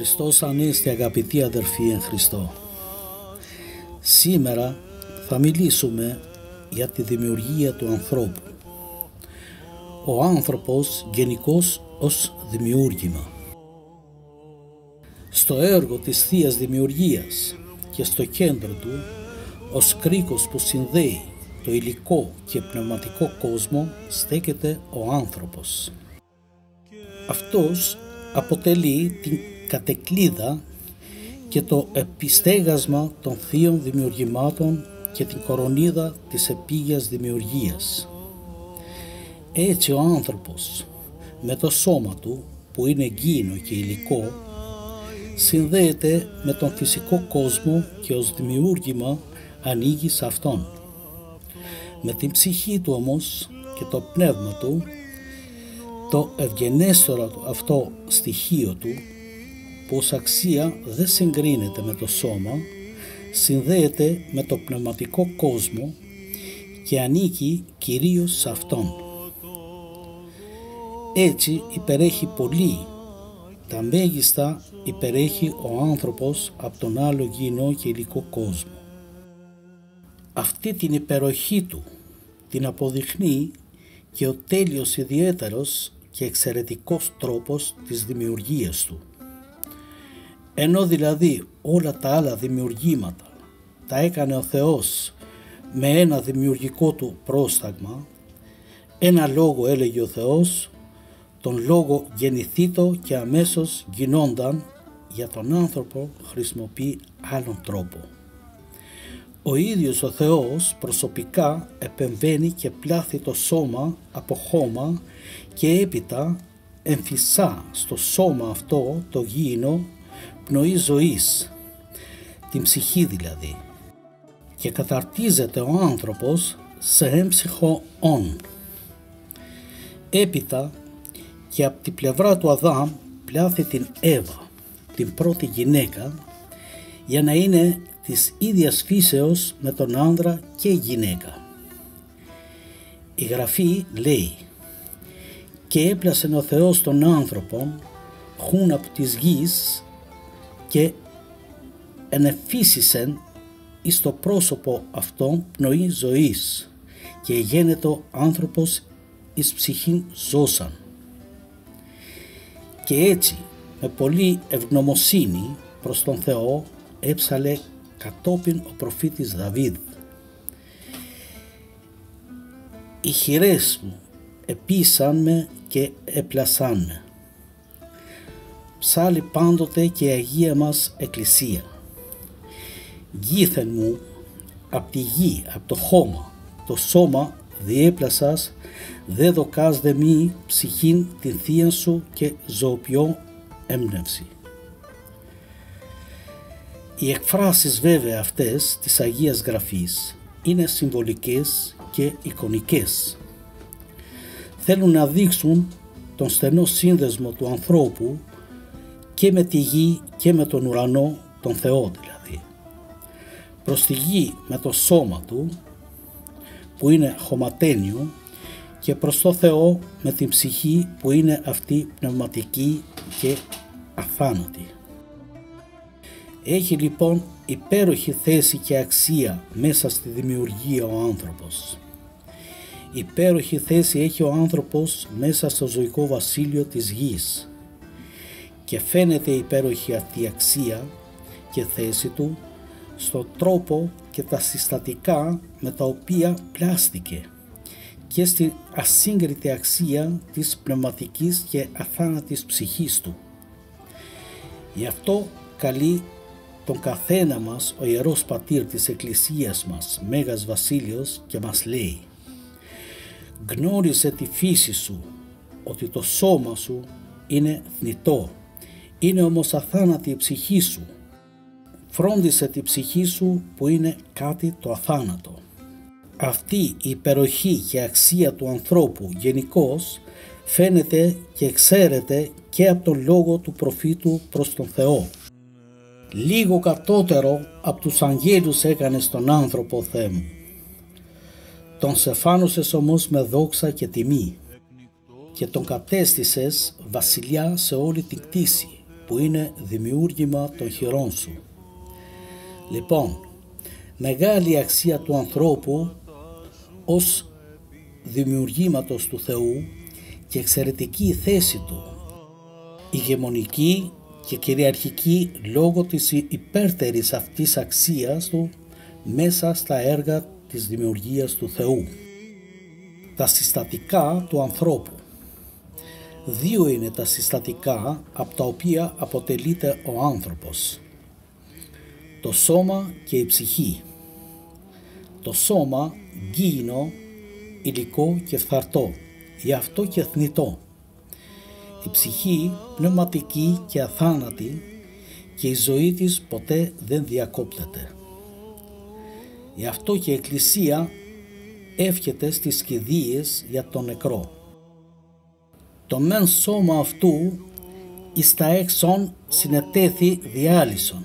Χριστός Ανέστη, αγαπητοί αδερφοί εν Χριστώ. Σήμερα θα μιλήσουμε για τη δημιουργία του ανθρώπου. Ο άνθρωπος γενικώς ως δημιούργημα. Στο έργο της Θείας Δημιουργίας και στο κέντρο του, ως κρίκος που συνδέει το υλικό και πνευματικό κόσμο, στέκεται ο άνθρωπος. Αυτός αποτελεί την κατεκλίδα και το επιστέγασμα των θείων δημιουργημάτων και την κορονίδα της επίγειας δημιουργίας. Έτσι ο άνθρωπος με το σώμα του, που είναι γήινο και υλικό, συνδέεται με τον φυσικό κόσμο και ως δημιούργημα ανοίγει σε αυτόν. Με την ψυχή του όμως και το πνεύμα του, το ευγενέστερο αυτό στοιχείο του, που ως αξία δεν συγκρίνεται με το σώμα, συνδέεται με το πνευματικό κόσμο και ανήκει κυρίως σε αυτόν. Έτσι υπερέχει πολύ, τα μέγιστα υπερέχει ο άνθρωπος από τον άλλο γήινο και υλικό κόσμο. Αυτή την υπεροχή του την αποδειχνεί και ο τέλειος ιδιαίτερος και εξαιρετικός τρόπος της δημιουργίας του. Ενώ δηλαδή όλα τα άλλα δημιουργήματα τα έκανε ο Θεός με ένα δημιουργικό του πρόσταγμα, ένα λόγο έλεγε ο Θεός, τον λόγο γεννηθήτω και αμέσως γινόνταν, για τον άνθρωπο χρησιμοποιεί άλλον τρόπο. Ο ίδιος ο Θεός προσωπικά επεμβαίνει και πλάθει το σώμα από χώμα και έπειτα εμφυσά στο σώμα αυτό το γήινο πνοή ζωής, την ψυχή δηλαδή, και καταρτίζεται ο άνθρωπος σε έμψυχο όν. Έπειτα και από την πλευρά του Αδάμ πλάθει την Εύα, την πρώτη γυναίκα, για να είναι της ίδιας φύσεως με τον άνδρα και γυναίκα. Η Γραφή λέει: «Και έπλασεν ο Θεός τον άνθρωπον χουν από της γης και ενεφύσισεν εις το πρόσωπο αυτόν πνοή ζωής και γένετο άνθρωπος εις ψυχήν ζώσαν». Και έτσι με πολλή ευγνωμοσύνη προς τον Θεό έψαλε κατόπιν ο προφήτης Δαβίδ: «Οι χειρές μου επίσαν με και έπλασαν με». Ψάλλει πάντοτε και η Αγία μας Εκκλησία: «Γήθεν μου απ' τη γη, απ' το χώμα, το σώμα διέπλασας, δε δοκάς δε μη ψυχήν την θείαν σου και ζωοποιώ έμπνευση». Οι εκφράσεις βέβαια αυτές της Αγίας Γραφής είναι συμβολικές και εικονικές. Θέλουν να δείξουν τον στενό σύνδεσμο του ανθρώπου και με τη γη και με τον ουρανό, τον Θεό δηλαδή. Προς τη γη με το σώμα του, που είναι χωματένιο, και προς το Θεό με την ψυχή, που είναι αυτή πνευματική και αθάνατη. Έχει λοιπόν υπέροχη θέση και αξία μέσα στη δημιουργία ο άνθρωπος. Υπέροχη θέση έχει ο άνθρωπος μέσα στο ζωικό βασίλειο της γης, και φαίνεται η υπέροχη αυτή αξία και θέση του στο τρόπο και τα συστατικά με τα οποία πλάστηκε και στην ασύγκριτη αξία της πνευματικής και αθάνατης ψυχής του. Γι' αυτό καλεί τον καθένα μας ο Ιερός Πατήρ της Εκκλησίας μας, Μέγας Βασίλειος, και μας λέει: «Γνώρισε τη φύση σου, ότι το σώμα σου είναι θνητό, είναι όμως αθάνατη η ψυχή σου. Φρόντισε τη ψυχή σου που είναι κάτι το αθάνατο». Αυτή η υπεροχή και αξία του ανθρώπου γενικώς φαίνεται και ξέρεται και από τον λόγο του προφήτου προς τον Θεό: «Λίγο κατώτερο από τους αγγέλους έκανες τον άνθρωπο, Θεέ μου. Τον σεφάνωσες όμως με δόξα και τιμή και τον κατέστησες βασιλιά σε όλη την κτήση, που είναι δημιούργημα των χειρών σου. Λοιπόν, μεγάλη αξία του ανθρώπου ως δημιουργήματος του Θεού και εξαιρετική θέση του, ηγεμονική και κυριαρχική λόγω της υπέρτερης αυτής αξίας του μέσα στα έργα της δημιουργίας του Θεού. Τα συστατικά του ανθρώπου. Δύο είναι τα συστατικά από τα οποία αποτελείται ο άνθρωπος: το σώμα και η ψυχή. Το σώμα γήινο, υλικό και φθαρτό, γι' αυτό και θνητό. Η ψυχή πνευματική και αθάνατη και η ζωή της ποτέ δεν διακόπτεται. Γι' αυτό και η Εκκλησία εύχεται στις κηδείες για τον νεκρό. Το μεν σώμα αυτού εις τα έξω συνετέθη διάλυσον.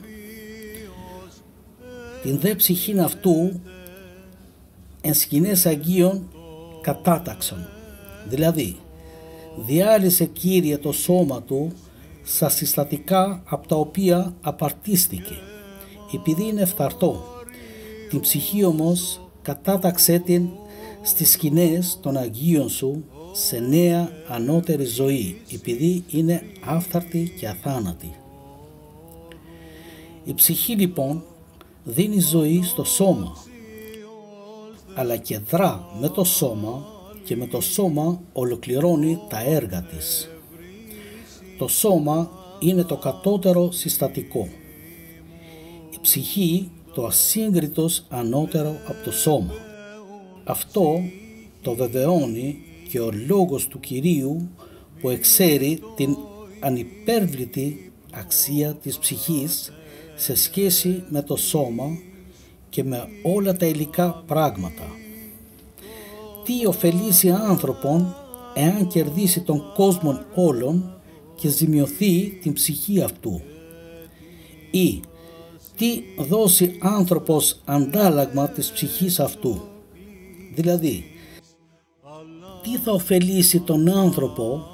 Την δε ψυχήν αυτού εν σκηνές Αγίων κατάταξον. Δηλαδή, διάλυσε Κύριε το σώμα του στα συστατικά από τα οποία απαρτίστηκε, επειδή είναι φθαρτό. Την ψυχή όμως κατάταξέ την στις σκηνές των Αγίων σου σε νέα ανώτερη ζωή, επειδή είναι άφθαρτη και αθάνατη. Η ψυχή λοιπόν δίνει ζωή στο σώμα, αλλά και δρά με το σώμα και με το σώμα ολοκληρώνει τα έργα της. Το σώμα είναι το κατώτερο συστατικό. Η ψυχή το ασύγκριτος ανώτερο από το σώμα. Αυτό το βεβαιώνει και ο λόγος του Κυρίου που εξέρει την ανυπέρβλητη αξία της ψυχής σε σχέση με το σώμα και με όλα τα υλικά πράγματα. Τι ωφελήσει άνθρωπον εάν κερδίσει τον κόσμο όλων και ζημιωθεί την ψυχή αυτού, ή τι δώσει άνθρωπος αντάλλαγμα της ψυχής αυτού, δηλαδή τι θα ωφελήσει τον άνθρωπο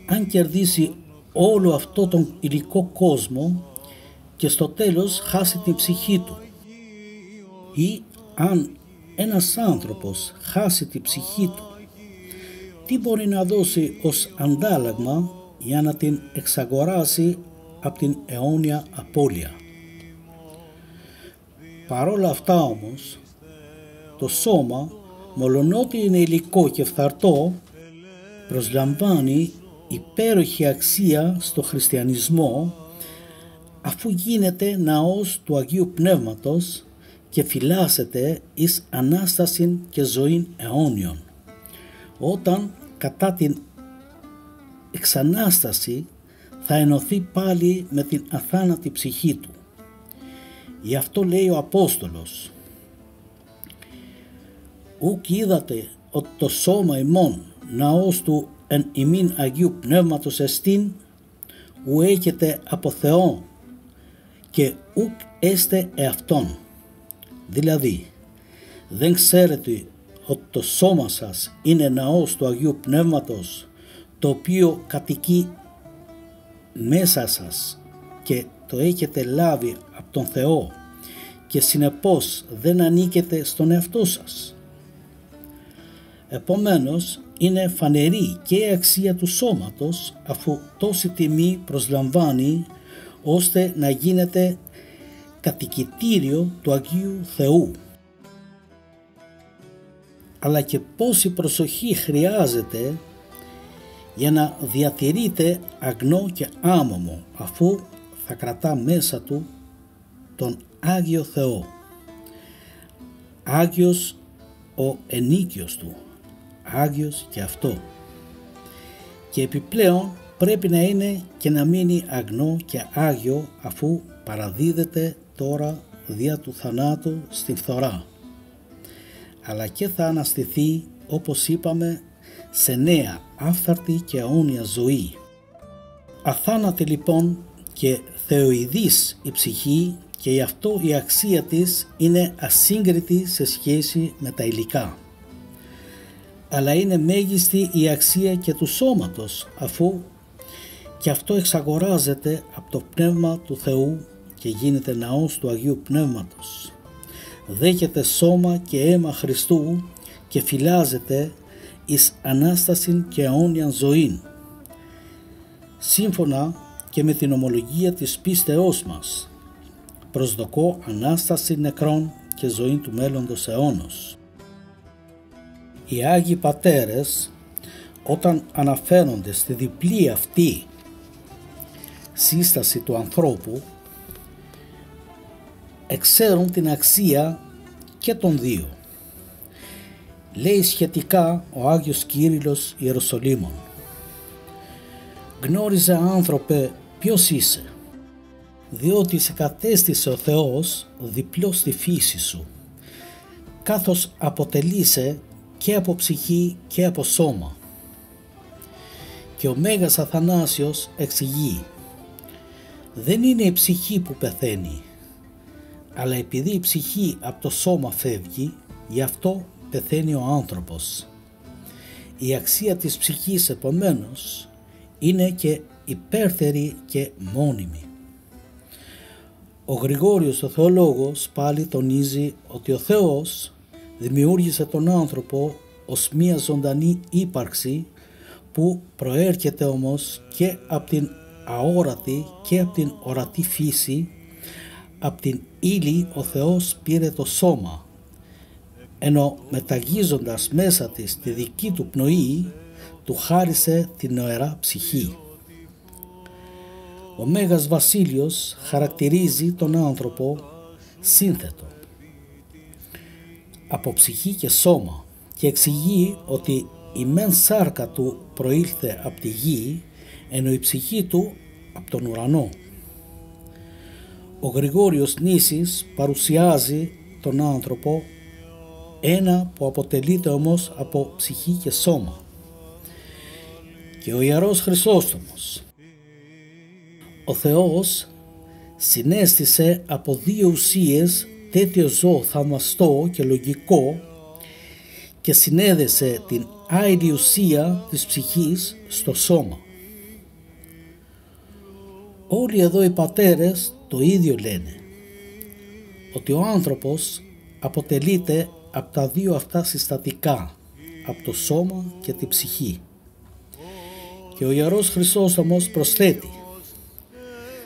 αν κερδίσει όλο αυτό τον υλικό κόσμο και στο τέλος χάσει την ψυχή του, ή αν ένας άνθρωπος χάσει την ψυχή του, τι μπορεί να δώσει ως αντάλλαγμα για να την εξαγοράσει από την αιώνια απώλεια. Παρόλα αυτά όμως, το σώμα, μολονότι είναι υλικό και φθαρτό, προσλαμβάνει υπέροχη αξία στο χριστιανισμό, αφού γίνεται ναός του Αγίου Πνεύματος και φυλάσσεται εις Ανάσταση και ζωήν αιώνιον, όταν κατά την εξανάσταση θα ενωθεί πάλι με την αθάνατη ψυχή του. Γι' αυτό λέει ο Απόστολος: «Ουκ είδατε ότι το σώμα ημών ναός του εν ημίν Αγίου Πνεύματος εστίν, ου έχετε από Θεό και ουκ έστε εαυτόν». Δηλαδή, δεν ξέρετε ότι το σώμα σας είναι ναός του Αγίου Πνεύματος, το οποίο κατοικεί μέσα σας και το έχετε λάβει από τον Θεό και συνεπώς δεν ανήκετε στον εαυτό σας. Επομένως, είναι φανερή και η αξία του σώματος, αφού τόση τιμή προσλαμβάνει ώστε να γίνεται κατοικητήριο του Αγίου Θεού. Αλλά και πόση προσοχή χρειάζεται για να διατηρείται αγνό και άμωμο, αφού θα κρατά μέσα του τον Άγιο Θεό. Άγιος ο ενίκιος του, Άγιος και αυτό. Και επιπλέον πρέπει να είναι και να μείνει αγνό και άγιο, αφού παραδίδεται τώρα δια του θανάτου στην φθορά, αλλά και θα αναστηθεί, όπως είπαμε, σε νέα άφθαρτη και αιώνια ζωή. Αθάνατη λοιπόν και θεοειδής η ψυχή, και γι' αυτό η αξία της είναι ασύγκριτη σε σχέση με τα υλικά. Αλλά είναι μέγιστη η αξία και του σώματος, αφού και αυτό εξαγοράζεται από το Πνεύμα του Θεού και γίνεται ναός του Αγίου Πνεύματος. Δέχεται σώμα και αίμα Χριστού και φυλάζεται εις Ανάστασιν και αιώνιαν ζωήν, σύμφωνα και με την ομολογία της πίστεώς μας. Προσδοκώ Ανάσταση νεκρών και ζωήν του μέλλοντος αιώνος. Οι Άγιοι Πατέρες, όταν αναφέρονται στη διπλή αυτή σύσταση του ανθρώπου, εξέρουν την αξία και των δύο. Λέει σχετικά ο Άγιος Κύριλλος Ιεροσολύμων: «Γνώριζε, άνθρωπε, ποιος είσαι, διότι σε κατέστησε ο Θεός διπλός στη φύση σου, καθώς αποτελείσαι και από ψυχή και από σώμα». Και ο Μέγας Αθανάσιος εξηγεί: «Δεν είναι η ψυχή που πεθαίνει, αλλά επειδή η ψυχή από το σώμα φεύγει, γι' αυτό πεθαίνει ο άνθρωπος. Η αξία της ψυχής επομένως είναι και υπέρτερη και μόνιμη». Ο Γρηγόριος ο Θεολόγος πάλι τονίζει ότι ο Θεός δημιούργησε τον άνθρωπο ως μία ζωντανή ύπαρξη που προέρχεται όμως και από την αόρατη και από την ορατή φύση. Από την ύλη ο Θεός πήρε το σώμα, ενώ μεταγίζοντας μέσα της τη δική του πνοή, του χάρισε την νοερά ψυχή. Ο Μέγας Βασίλειος χαρακτηρίζει τον άνθρωπο σύνθετο από ψυχή και σώμα και εξηγεί ότι η μεν σάρκα του προήλθε από τη γη, ενώ η ψυχή του από τον ουρανό. Ο Γρηγόριος Νήσης παρουσιάζει τον άνθρωπο ένα που αποτελείται όμως από ψυχή και σώμα. Και ο Ιερός Χρυσόστομος: «Ο Θεός συνέστησε από δύο ουσίες τέτοιο ζώο θαυμαστό και λογικό και συνέδεσε την άειλη ουσία της ψυχής στο σώμα». Όλοι εδώ οι πατέρες το ίδιο λένε, ότι ο άνθρωπος αποτελείται από τα δύο αυτά συστατικά, από το σώμα και τη ψυχή. Και ο Ιερός Χρυσόστομος προσθέτει: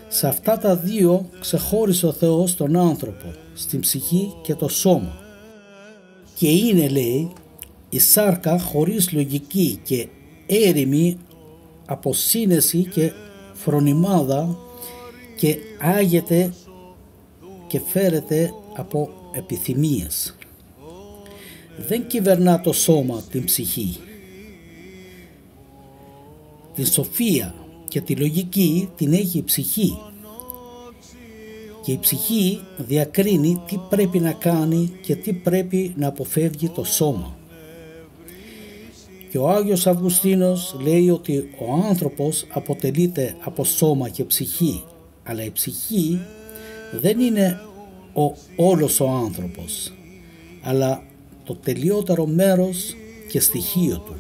«Σε αυτά τα δύο ξεχώρισε ο Θεός τον άνθρωπο, στην ψυχή και το σώμα. Και είναι, λέει, η σάρκα χωρίς λογική και έρημη από σύνεση και φρονιμάδα και άγεται και φέρεται από επιθυμίες. Δεν κυβερνά το σώμα την ψυχή. Την σοφία και τη λογική την έχει η ψυχή και η ψυχή διακρίνει τι πρέπει να κάνει και τι πρέπει να αποφεύγει το σώμα». Και ο Άγιος Αυγουστίνος λέει ότι ο άνθρωπος αποτελείται από σώμα και ψυχή, αλλά η ψυχή δεν είναι όλος ο άνθρωπος, αλλά το τελειότερο μέρος και στοιχείο του.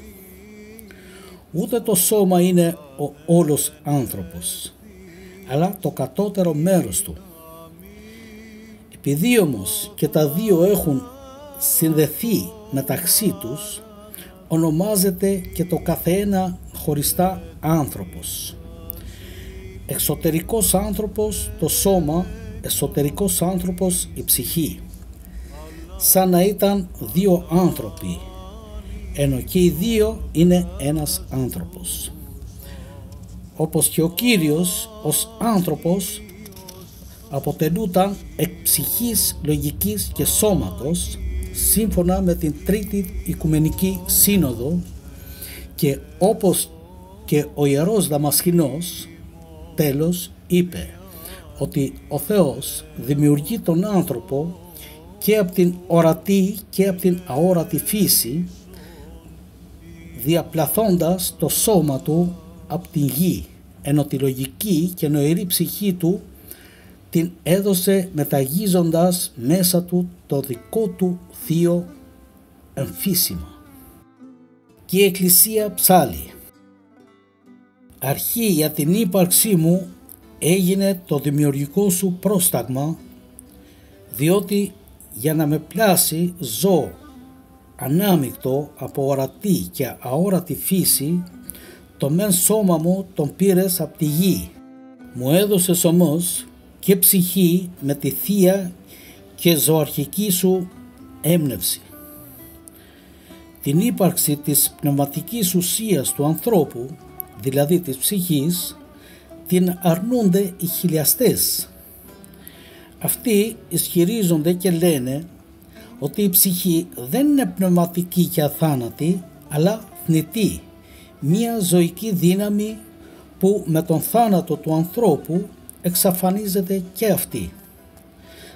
Ούτε το σώμα είναι ο όλος άνθρωπος, αλλά το κατώτερο μέρος του. Επειδή όμως και τα δύο έχουν συνδεθεί μεταξύ τους, ονομάζεται και το καθένα χωριστά άνθρωπος. Εξωτερικός άνθρωπος το σώμα, εσωτερικός άνθρωπος η ψυχή, σαν να ήταν δύο άνθρωποι, ενώ και οι δύο είναι ένας άνθρωπος. Όπως και ο Κύριος ως άνθρωπος αποτελούταν εκ ψυχής, λογικής και σώματος, σύμφωνα με την Τρίτη Οικουμενική Σύνοδο, και όπως και ο Ιερός Δαμασκηνός τέλος είπε ότι ο Θεός δημιουργεί τον άνθρωπο και από την ορατή και από την αόρατη φύση, διαπλαθώντας το σώμα του από την γη, ενώ τη λογική και νοερή ψυχή του την έδωσε μεταγίζοντας μέσα του το δικό του θείο εμφύσιμα. Και η Εκκλησία ψάλλει: αρχή για την ύπαρξή μου έγινε το δημιουργικό σου πρόσταγμα, διότι για να με πλάσει ζω ανάμεικτο από ορατή και αόρατη φύση, το μεν σώμα μου τον πήρες από τη γη. Μου έδωσες όμως και ψυχή με τη θεία και ζωαρχική σου έμπνευση. Την ύπαρξη της πνευματικής ουσίας του ανθρώπου, δηλαδή της ψυχής, την αρνούνται οι χιλιαστές. Αυτοί ισχυρίζονται και λένε ότι η ψυχή δεν είναι πνευματική και αθάνατη, αλλά θνητή, μία ζωική δύναμη που με τον θάνατο του ανθρώπου εξαφανίζεται και αυτή.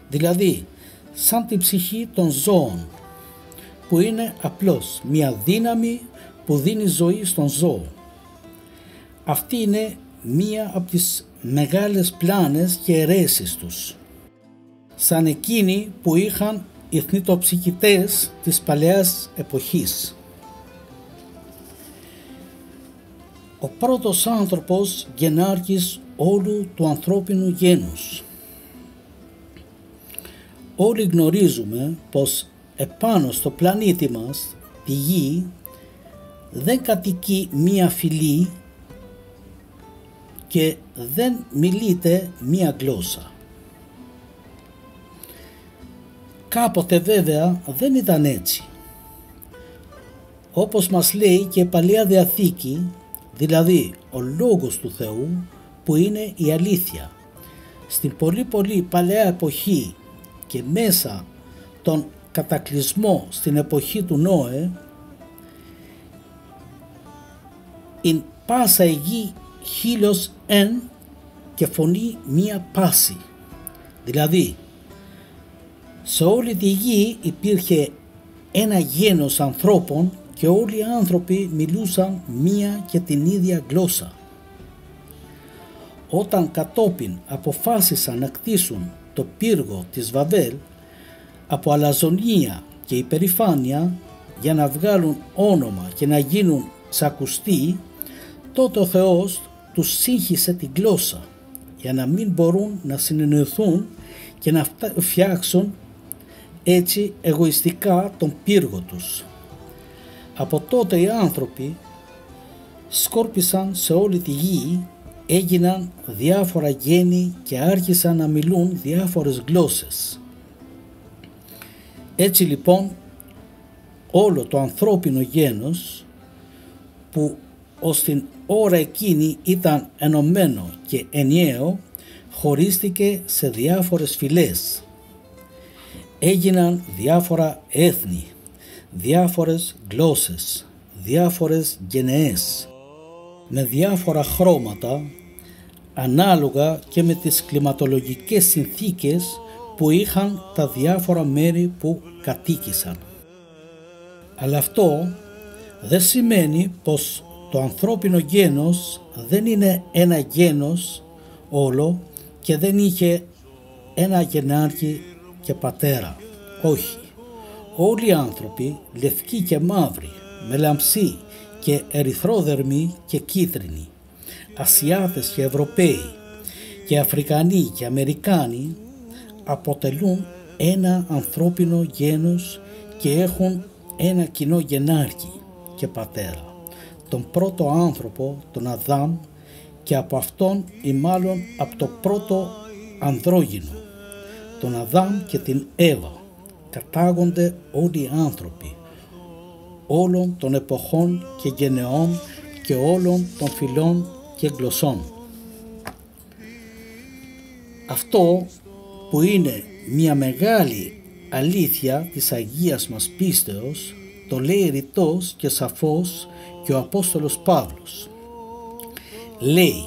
Δηλαδή, σαν τη ψυχή των ζώων, που είναι απλώς μία δύναμη που δίνει ζωή στον ζώο. Αυτή είναι μία από τις μεγάλες πλάνες και αιρέσεις τους, σαν εκείνοι που είχαν οι θνητοψυχητές της παλαιάς εποχής. Ο πρώτος άνθρωπος γενάρχης όλου του ανθρώπινου γένους. Όλοι γνωρίζουμε πως επάνω στο πλανήτη μας, τη γη, δεν κατοικεί μία φυλή και δεν μιλείται μία γλώσσα. Κάποτε βέβαια δεν ήταν έτσι. Όπως μας λέει και η Παλαιά Διαθήκη, δηλαδή ο Λόγος του Θεού που είναι η αλήθεια, στην πολύ παλαιά εποχή και μέσα τον κατακλυσμό στην εποχή του Νόε, «Ειν πάσα η γη χίλιος εν και φωνή μία πάση». Δηλαδή, σε όλη τη γη υπήρχε ένα γένος ανθρώπων και όλοι οι άνθρωποι μιλούσαν μία και την ίδια γλώσσα. Όταν κατόπιν αποφάσισαν να κτίσουν το πύργο της Βαβέλ από αλαζονία και υπερηφάνεια για να βγάλουν όνομα και να γίνουν ξακουστοί, τότε ο Θεός τους σύγχυσε την γλώσσα για να μην μπορούν να συνεννοηθούν και να φτιάξουν έτσι εγωιστικά τον πύργο τους. Από τότε οι άνθρωποι σκόρπισαν σε όλη τη γη, έγιναν διάφορα γέννη και άρχισαν να μιλούν διάφορες γλώσσες. Έτσι λοιπόν όλο το ανθρώπινο γένος, που ως την ώρα εκείνη ήταν ενωμένο και ενιαίο, χωρίστηκε σε διάφορες φυλές. Έγιναν διάφορα έθνη, διάφορες γλώσσες, διάφορες γενεές, με διάφορα χρώματα, ανάλογα και με τις κλιματολογικές συνθήκες που είχαν τα διάφορα μέρη που κατοίκησαν. Αλλά αυτό δεν σημαίνει πως το ανθρώπινο γένος δεν είναι ένα γένος όλο και δεν είχε ένα γενάρχη και πατέρα. Όχι. Όλοι οι άνθρωποι, λευκοί και μαύροι, μελαμψοί και ερυθρόδερμοι και κίτρινοι, Ασιάτες και Ευρωπαίοι και Αφρικανοί και Αμερικάνοι, αποτελούν ένα ανθρώπινο γένος και έχουν ένα κοινό γενάρχη και πατέρα, τον πρώτο άνθρωπο, τον Αδάμ, και από αυτόν ή μάλλον από το πρώτο ανδρόγυνο, τον Αδάμ και την Εύα, κατάγονται όλοι οι άνθρωποι όλων των εποχών και γενεών και όλων των φυλών και γλωσσών. Αυτό που είναι μια μεγάλη αλήθεια της Αγίας μας πίστεως, το λέει ρητός και σαφώς και ο Απόστολος Παύλος. Λέει,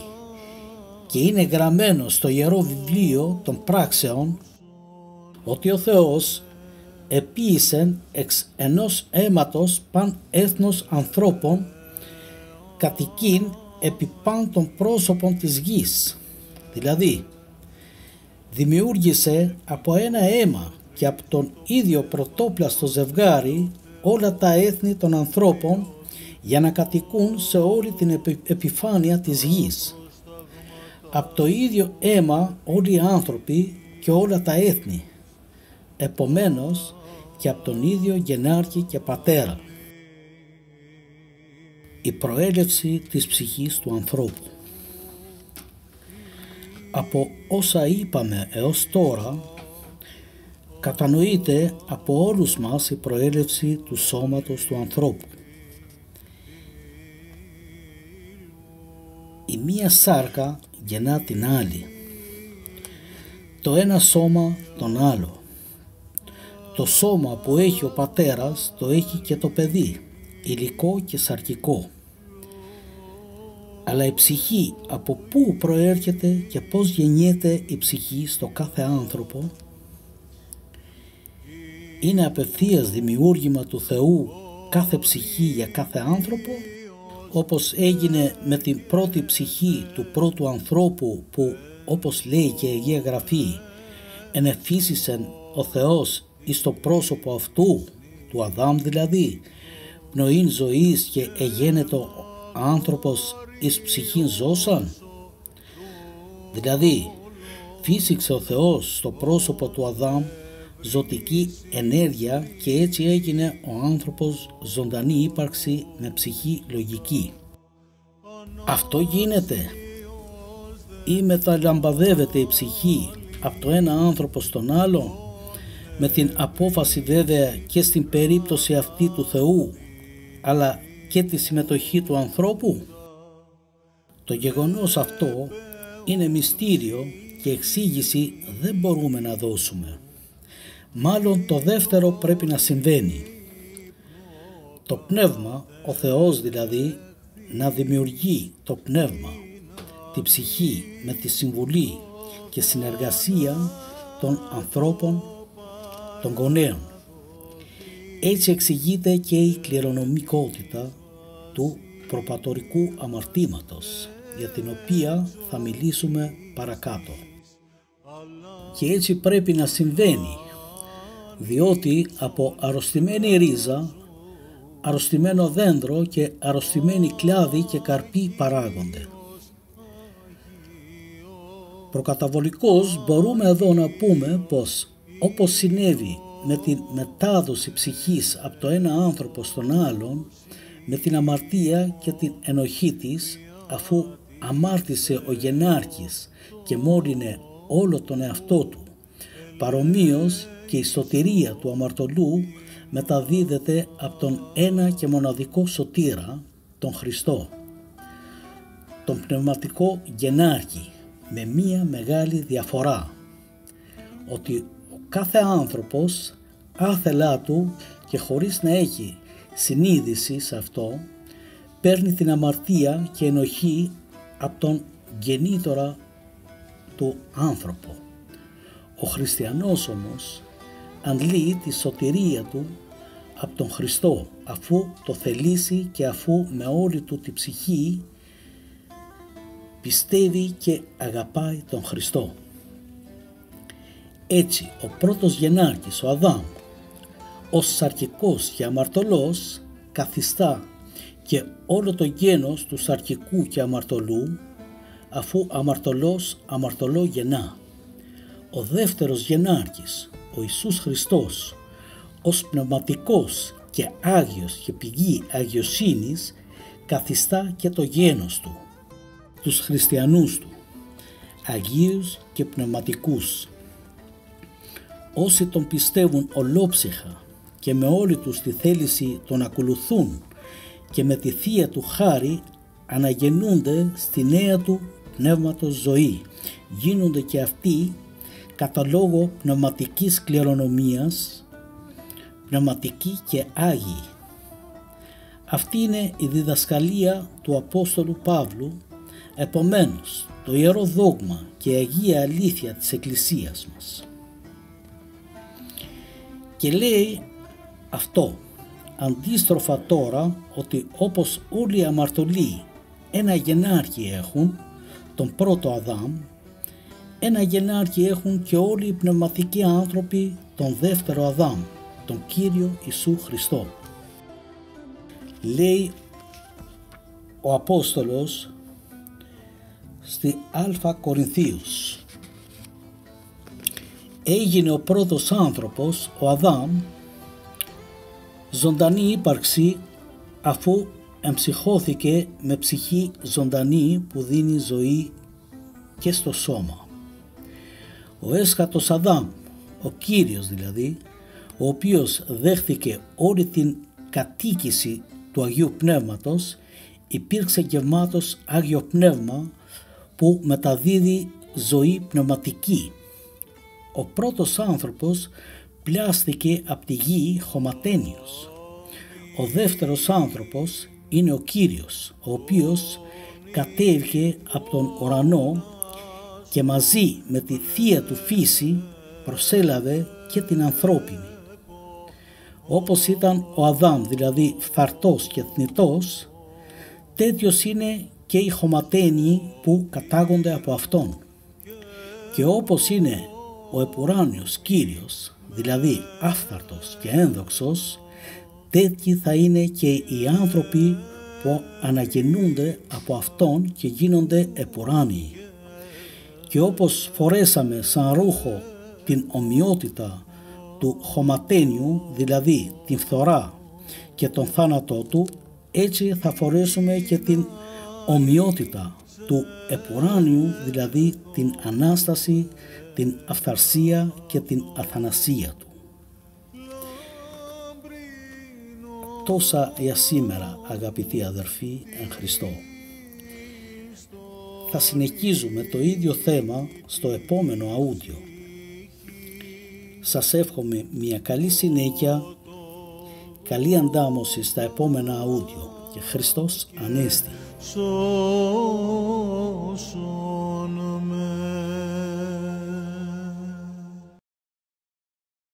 και είναι γραμμένο στο Ιερό Βιβλίο των Πράξεων, ότι ο Θεός επίησεν εξ ενός αίματος παν έθνος ανθρώπων κατοικήν επί παν των πρόσωπων της γης. Δηλαδή, δημιούργησε από ένα αίμα και από τον ίδιο πρωτόπλαστο ζευγάρι όλα τα έθνη των ανθρώπων για να κατοικούν σε όλη την επιφάνεια της γης. Από το ίδιο αίμα όλοι οι άνθρωποι και όλα τα έθνη, επομένως και από τον ίδιο γεννάρχη και πατέρα. Η προέλευση της ψυχής του ανθρώπου. Από όσα είπαμε έως τώρα, κατανοείται από όλους μας η προέλευση του σώματος του ανθρώπου. Η μία σάρκα γεννά την άλλη, το ένα σώμα τον άλλο. Το σώμα που έχει ο πατέρας το έχει και το παιδί, υλικό και σαρκικό. Αλλά η ψυχή από πού προέρχεται και πώς γεννιέται η ψυχή στο κάθε άνθρωπο? Είναι απευθείας δημιούργημα του Θεού κάθε ψυχή για κάθε άνθρωπο, όπως έγινε με την πρώτη ψυχή του πρώτου ανθρώπου που, όπως λέει και η Αγία Γραφή, ενεφύσισεν ο Θεός εις το πρόσωπο αυτού, του Αδάμ δηλαδή, πνοήν ζωής και εγένετο άνθρωπος εις ψυχήν ζώσαν. Δηλαδή, φύσηξε ο Θεός στο πρόσωπο του Αδάμ ζωτική ενέργεια και έτσι έγινε ο άνθρωπος ζωντανή ύπαρξη με ψυχή λογική. Αυτό γίνεται ή μεταλαμπαδεύεται η ψυχή από το ένα άνθρωπο στον άλλο, με την απόφαση βέβαια και στην περίπτωση αυτή του Θεού, αλλά και τη συμμετοχή του ανθρώπου? Το γεγονός αυτό είναι μυστήριο και εξήγηση δεν μπορούμε να δώσουμε. Μάλλον το δεύτερο πρέπει να συμβαίνει. Το πνεύμα, ο Θεός δηλαδή, να δημιουργεί το πνεύμα, τη ψυχή με τη συμβουλή και συνεργασία των ανθρώπων, των γονέων. Έτσι εξηγείται και η κληρονομικότητα του προπατορικού αμαρτήματος, για την οποία θα μιλήσουμε παρακάτω. Και έτσι πρέπει να συμβαίνει, διότι από αρρωστημένη ρίζα, αρρωστημένο δέντρο και αρρωστημένη κλάδη και καρποί παράγονται. Προκαταβολικώς μπορούμε εδώ να πούμε πως όπως συνέβη με την μετάδοση ψυχής από το ένα άνθρωπο στον άλλον, με την αμαρτία και την ενοχή της, αφού αμάρτησε ο γεννάρχης και μόλυνε όλο τον εαυτό του, παρομοίως και η σωτηρία του αμαρτωλού μεταδίδεται από τον ένα και μοναδικό σωτήρα, τον Χριστό, τον πνευματικό γεννάρχη, με μία μεγάλη διαφορά, ότι ο κάθε άνθρωπος άθελά του και χωρίς να έχει συνείδηση σε αυτό, παίρνει την αμαρτία και ενοχή από τον γεννήτορα του άνθρωπο. Ο χριστιανός όμως αντλεί τη σωτηρία του από τον Χριστό, αφού το θελήσει και αφού με όλη του τη ψυχή πιστεύει και αγαπάει τον Χριστό. Έτσι ο πρώτος γεννάρχης, ο Αδάμ, ως σαρκικός και αμαρτωλός, καθιστά και όλο το γένος του σαρκικού και αμαρτωλού, αφού αμαρτωλός αμαρτωλό γεννά. Ο δεύτερος γεννάρχης, ο Ιησούς Χριστός, ως πνευματικός και Άγιος και πηγή αγιοσύνης, καθιστά και το γένος του, τους χριστιανούς του, αγίους και πνευματικούς. Όσοι τον πιστεύουν ολόψυχα και με όλη τους τη θέληση τον ακολουθούν και με τη θεία του χάρη αναγεννούνται στη νέα του πνεύματος ζωή, γίνονται και αυτοί κατά λόγω πνευματικής κληρονομίας, πνευματικοί και άγιοι. Αυτή είναι η διδασκαλία του Απόστολου Παύλου, επομένως το ιερό δόγμα και η αγία αλήθεια της Εκκλησίας μας. Και λέει αυτό αντίστροφα τώρα, ότι όπως όλοι οι αμαρτωλοί ένα γεννάρχη έχουν, τον πρώτο Αδάμ, ένα γεννάρχη έχουν και όλοι οι πνευματικοί άνθρωποι τον δεύτερο Αδάμ, τον Κύριο Ιησού Χριστό. Λέει ο Απόστολος στη Α Κορινθίους. Έγινε ο πρώτος άνθρωπος, ο Αδάμ, ζωντανή ύπαρξη αφού εμψυχώθηκε με ψυχή ζωντανή που δίνει ζωή και στο σώμα. Ο έσχατος Αδάμ, ο Κύριος δηλαδή, ο οποίος δέχθηκε όλη την κατοίκηση του Αγίου Πνεύματος, υπήρξε γεμάτος Άγιο Πνεύμα που μεταδίδει ζωή πνευματική. Ο πρώτος άνθρωπος πλάστηκε από τη γη χωματένιος. Ο δεύτερος άνθρωπος είναι ο Κύριος, ο οποίος κατέβηκε από τον ουρανό και μαζί με τη θεία του φύση προσέλαβε και την ανθρώπινη. Όπως ήταν ο Αδάμ, δηλαδή φθαρτός και θνητός, τέτοιος είναι και οι χωματένιοι που κατάγονται από αυτόν. Και όπως είναι ο επουράνιος Κύριος, δηλαδή άφθαρτος και ένδοξος, τέτοιοι θα είναι και οι άνθρωποι που αναγεννούνται από αυτόν και γίνονται επουράνιοι. Και όπως φορέσαμε σαν ρούχο την ομοιότητα του χωματένιου, δηλαδή την φθορά και τον θάνατό του, έτσι θα φορέσουμε και την ομοιότητα του επουράνιου, δηλαδή την Ανάσταση, την αυθαρσία και την αθανασία του. Τόσα για σήμερα, αγαπητοί αδερφοί εν Χριστώ. Θα συνεχίζουμε το ίδιο θέμα στο επόμενο αούντιο. Σας εύχομαι μια καλή συνέχεια, καλή αντάμωση στα επόμενα αούντιο και Χριστός Ανέστη.